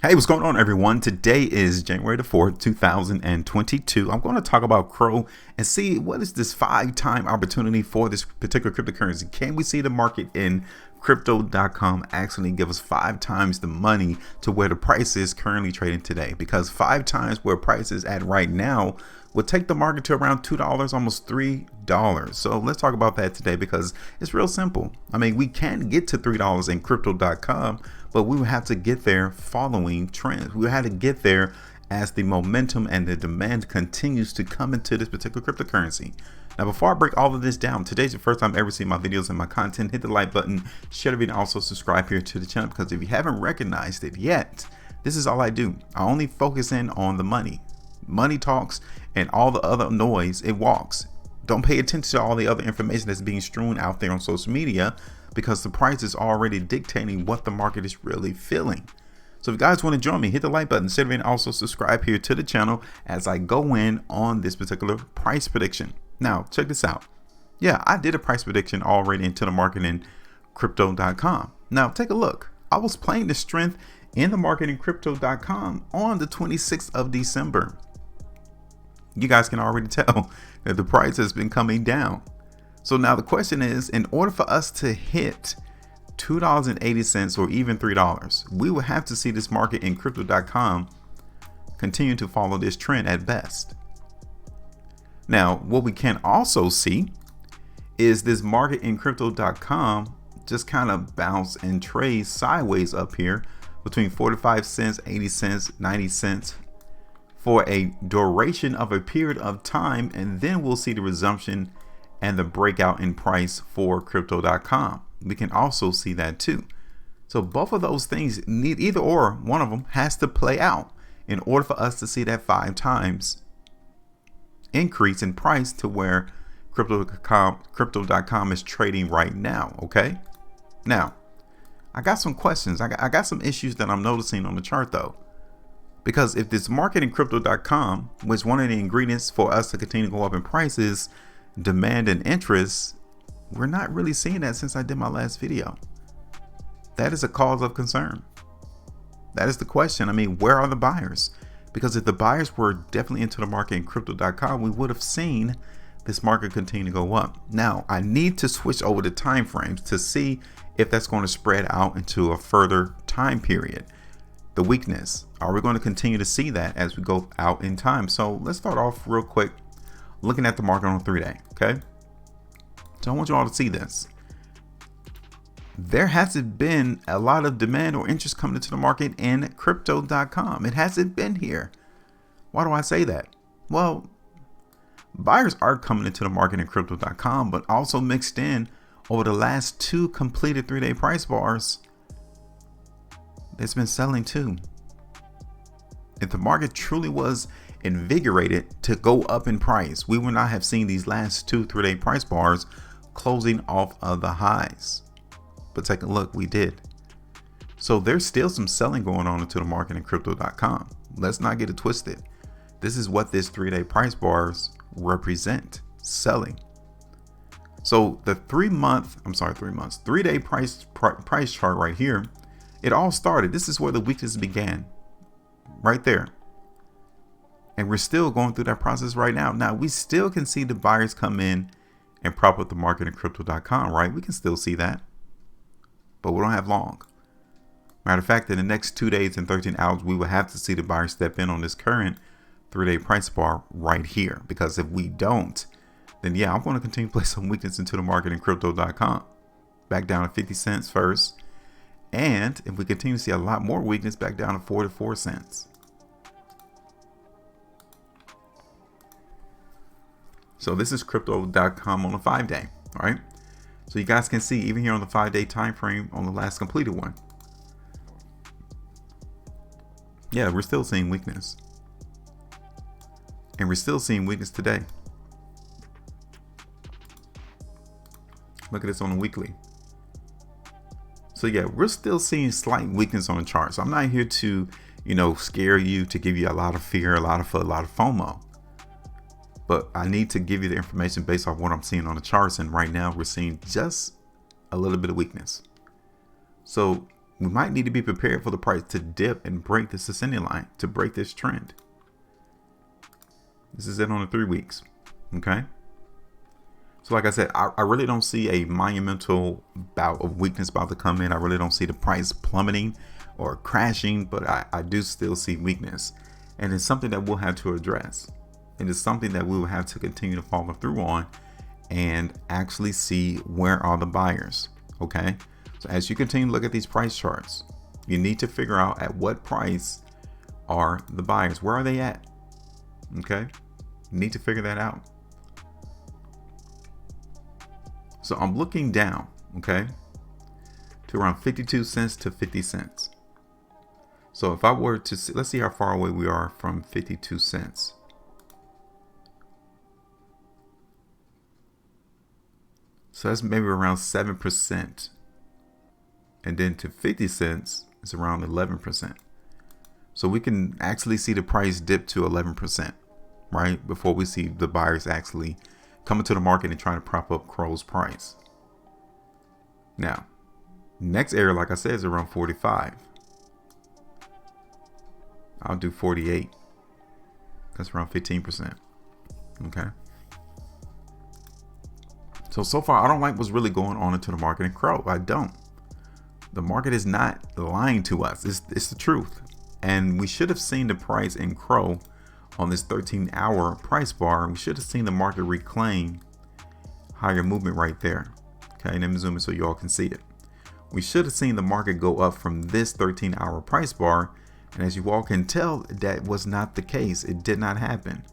Hey, what's going on, everyone? Today is January the 4th, 2022. I'm going to talk about CRO and see what is this 5-time opportunity for this particular cryptocurrency. Can we see the market in Crypto.com actually give us 5 times the money to where the price is currently trading today? Because 5 times where price is at right now would take the market to around $2, almost $3. So let's talk about that today because it's real simple. I mean, we can get to $3 in Crypto.com, but we would have to get there following trends. We had to get there as the momentum and the demand continues to come into this particular cryptocurrency. Now, before I break all of this down, today's the first time ever seen my videos and my content, hit the like button, share the video, and also subscribe here to the channel, because if you haven't recognized it yet, this is all I do. I only focus in on the money. Money talks, and all the other noise, it walks. Don't pay attention to all the other information that's being strewn out there on social media, because the price is already dictating what the market is really feeling. So if you guys want to join me, hit the like button, share the video, and also subscribe here to the channel as I go in on this particular price prediction. Now, check this out. Yeah, I did a price prediction already into the market in Crypto.com. Now, take a look. I was playing the strength in the market in Crypto.com on the 26th of December. You guys can already tell that the price has been coming down. So now the question is, in order for us to hit $2.80 or even $3, we will have to see this market in Crypto.com continue to follow this trend at best. Now, what we can also see is this market in Crypto.com just kind of bounce and trade sideways up here between 45 cents, 80 cents, 90 cents for a duration of a period of time, and then we'll see the resumption and the breakout in price for Crypto.com. We can also see that too. So both of those things need, either or one of them has to play out in order for us to see that 5 times increase in price to where Crypto.com is trading right now. Okay. Now, I got some questions. I got some issues that I'm noticing on the chart though. Because if this market in Crypto.com was one of the ingredients for us to continue to go up in prices, demand and interest, we're not really seeing that since I did my last video. That is a cause of concern. That is the question. I mean, where are the buyers? Because if the buyers were definitely into the market in Crypto.com, we would have seen this market continue to go up. Now, I need to switch over the time frames to see if that's going to spread out into a further time period. The weakness, are we going to continue to see that as we go out in time? So let's start off real quick looking at the market on a 3-day. Okay, so I want you all to see this. There hasn't been a lot of demand or interest coming into the market in Crypto.com. It hasn't been here. Why do I say that? Well, buyers are coming into the market in Crypto.com, but also mixed in over the last 2 completed 3-day price bars, it's been selling too. If the market truly was invigorated to go up in price, we would not have seen these last 2 3-day price bars closing off of the highs. But take a look, we did. So there's still some selling going on into the market in Crypto.com. Let's not get it twisted. This is what this 3-day price bars represent, selling. So the 3-day price chart right here, it all started. This is where the weakness began, right there. And we're still going through that process right now. Now, we still can see the buyers come in and prop up the market in Crypto.com, right? We can still see that, but we don't have long. Matter of fact, in the next 2 days and 13 hours, we will have to see the buyers step in on this current 3-day price bar right here. Because if we don't, then yeah, I'm going to continue to play some weakness into the market in Crypto.com. Back down to 50 cents first. And if we continue to see a lot more weakness, back down to 44 cents. So this is Crypto.com on the 5-day, all right? So you guys can see even here on the 5-day time frame on the last completed one. Yeah, we're still seeing weakness. And we're still seeing weakness today. Look at this on the weekly. So yeah, we're still seeing slight weakness on the chart. So I'm not here to, scare you, to give you a lot of fear, a lot of FOMO. But I need to give you the information based off what I'm seeing on the charts. And right now we're seeing just a little bit of weakness. So we might need to be prepared for the price to dip and break this ascending line, to break this trend. This is it on the 3 weeks. Okay. So like I said, I really don't see a monumental bout of weakness about to come in. I really don't see the price plummeting or crashing, but I do still see weakness. And it's something that we'll have to address. It is something that we will have to continue to follow through on and actually see where are the buyers. Okay. So as you continue to look at these price charts, you need to figure out at what price are the buyers. Where are they at? Okay. You need to figure that out. So I'm looking down, okay, to around 52 cents to 50 cents. So if I were to see, let's see how far away we are from 52 cents. So that's maybe around 7%. And then to 50 cents is around 11%. So we can actually see the price dip to 11%, right? Before we see the buyers actually coming to the market and trying to prop up CRO's price. Now, next area, like I said, is around 45. I'll do 48. That's around 15%. Okay. So far, I don't like what's really going on into the market in CRO. I don't. The market is not lying to us. It's the truth. And we should have seen the price in CRO on this 13-hour price bar. We should have seen the market reclaim higher movement right there. Okay, let me zoom in so you all can see it. We should have seen the market go up from this 13-hour price bar. And as you all can tell, that was not the case. It did not happen.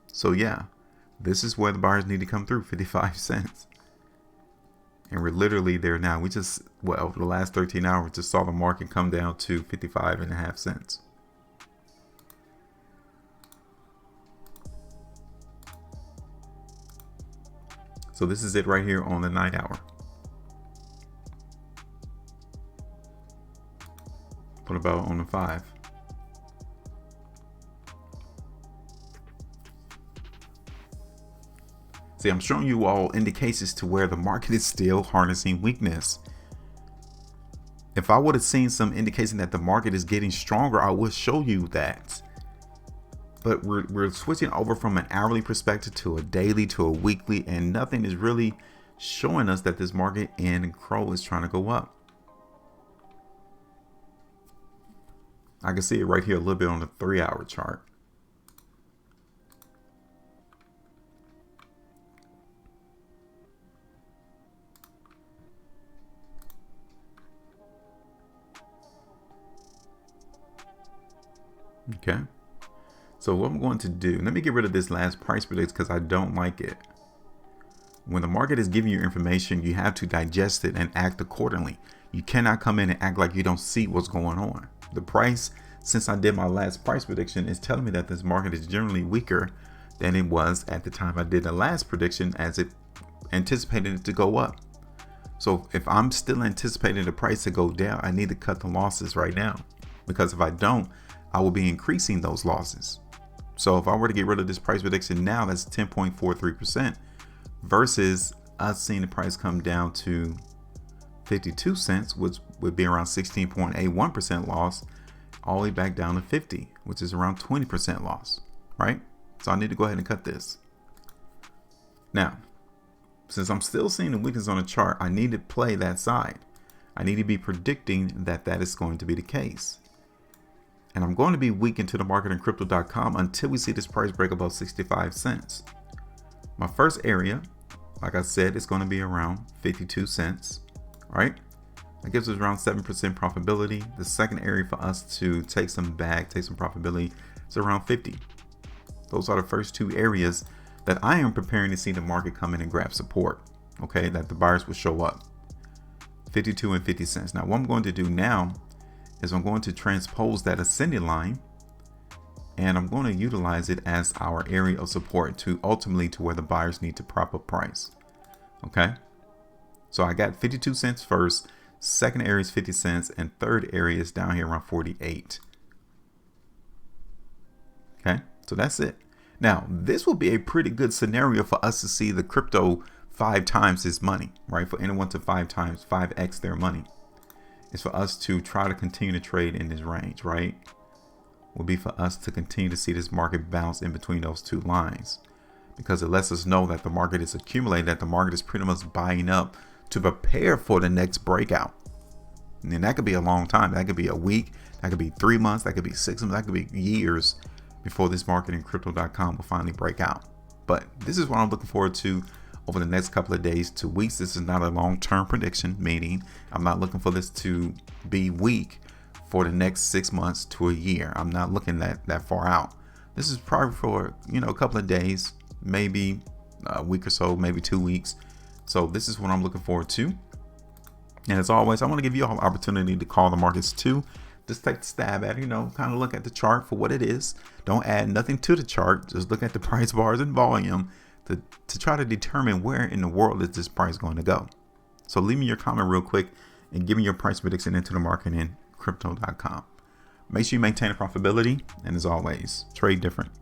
So yeah, this is where the buyers need to come through, 55 cents. And we're literally there now. We just, well, the last 13 hours just saw the market come down to 55.5 cents. So this is it right here on the 9 hour. What about on the 5? See, I'm showing you all indications to where the market is still harnessing weakness. If I would have seen some indication that the market is getting stronger, I would show you that. But we're switching over from an hourly perspective to a daily to a weekly, and nothing is really showing us that this market in CRO is trying to go up. I can see it right here a little bit on the 3-hour chart. Okay, so what I'm going to do, let me get rid of this last price prediction because I don't like it. When the market is giving you information, you have to digest it and act accordingly. You cannot come in and act like you don't see what's going on. The price, since I did my last price prediction, is telling me that this market is generally weaker than it was at the time I did the last prediction, as it anticipated it to go up. So if I'm still anticipating the price to go down, I need to cut the losses right now, because if I don't, I will be increasing those losses. So if I were to get rid of this price prediction now, that's 10.43% versus us seeing the price come down to 52 cents, which would be around 16.81% loss, all the way back down to 50, which is around 20% loss, right? So I need to go ahead and cut this. Now, since I'm still seeing the weakness on the chart, I need to play that side. I need to be predicting that that is going to be the case. And I'm going to be weak into the market in Crypto.com until we see this price break above 65 cents. My first area, like I said, is going to be around 52 cents, right? That gives us around 7% profitability. The second area for us to take some profitability is around 50. Those are the first two areas that I am preparing to see the market come in and grab support, okay, that the buyers will show up. 52 and 50 cents. Now, what I'm going to do now is I'm going to transpose that ascending line, and I'm going to utilize it as our area of support to ultimately to where the buyers need to prop up price. Okay, so I got 52 cents first, second area is 50 cents, and third area is down here around 48. Okay, so that's it. Now, this will be a pretty good scenario for us to see the crypto 5 times his money, right? For anyone to 5x their money. It's for us to try to continue to trade in this range, right? Will be for us to continue to see this market bounce in between those two lines, because it lets us know that the market is accumulating, that the market is pretty much buying up to prepare for the next breakout. And that could be a long time. That could be a week. That could be 3 months. That could be 6 months. That could be years before this market in Crypto.com will finally break out. But this is what I'm looking forward to over the next couple of days to weeks. This is not a long-term prediction, meaning I'm not looking for this to be weak for the next 6 months to a year. I'm not looking that far out. This is probably for, a couple of days, maybe a week or so, maybe 2 weeks. So this is what I'm looking forward to. And as always, I want to give you all an opportunity to call the markets too. Just take the stab at it, kind of look at the chart for what it is. Don't add nothing to the chart. Just look at the price bars and volume to try to determine where in the world is this price going to go. So leave me your comment real quick and give me your price prediction into the market in Crypto.com. Make sure you maintain a profitability. And as always, trade different.